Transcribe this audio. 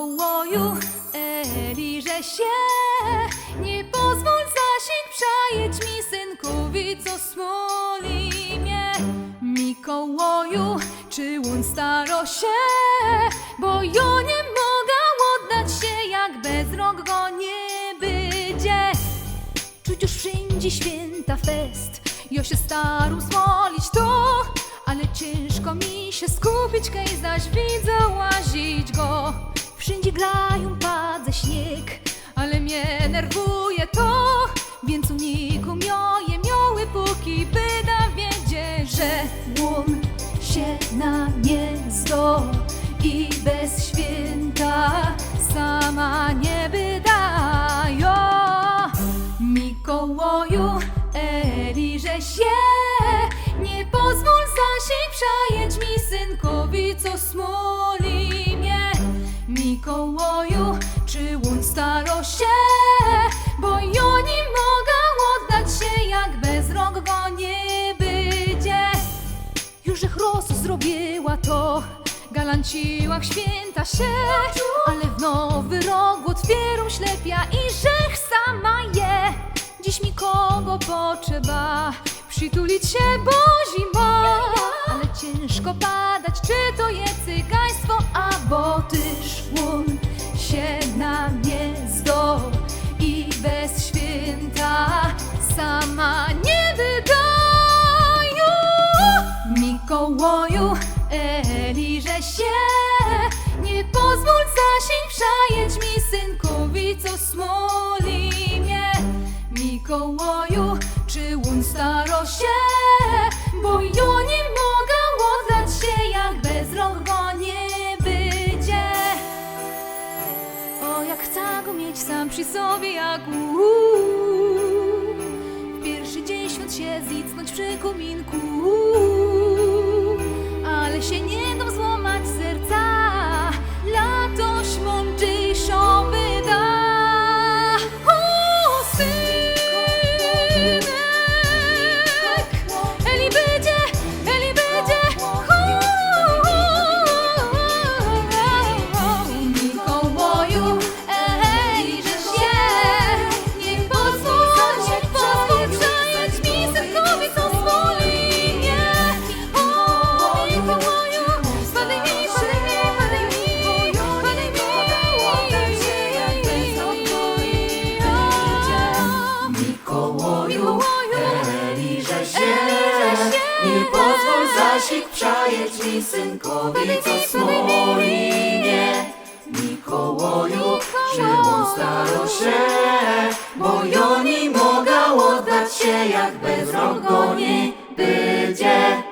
Mikołaju, Eliże się, nie pozwól zasięg przejść mi synkowi, co smoli mnie. Mikołaju, czy on staro się, bo ja nie mogę oddać się, jak bez rąk go nie będzie. Czuć już wszędzie święta fest, ja się staram smolić to, ale ciężko mi się skupić, kiedy zaś widzę łazić go. Wszędzie grają, pada śnieg, ale mnie nerwuje to, więc uniku mioje mioły, póki byda wiedzie, że on się na nie zdo i bez święta sama nie wydają. Mikołaju, Eliże się, nie pozwól zasięg przejąć mi synkowi, co smoli mnie. Mikołaju, czy on staro się, bo ja nie mogę oddać się, jak bez rąk go nie będzie. Już że rosu zrobiła to, galanciłach święta się, ale w nowy rok otwieram ślepia i rzech sama je. Dziś mi kogo potrzeba, przytulić się, bo zima, ale ciężko padać, czy to jest cygaństwo, a bo tyż on się na mnie zdo i bez święta sama nie wydają. Mikołaju, Eliże się, nie pozwól zasięg przejąć mi synkowi, co smoli mnie. Mikołaju, czy on staro się, bo ja nie mogę oddać się, jak bez rąk go nie będzie. O, jak chcę go mieć sam przy sobie, jak w pierwszy dzień świąt się zicnąć przy kominku, ale się nie dam złamać serca, latoś mądrzejszą wyda. Nie pozwól zasięg przejąć mi synkowi, co smoli mnie. Mikołaju, czy on staro się, bo ja nie mogę oddać się, jak bez rąk go nie będzie.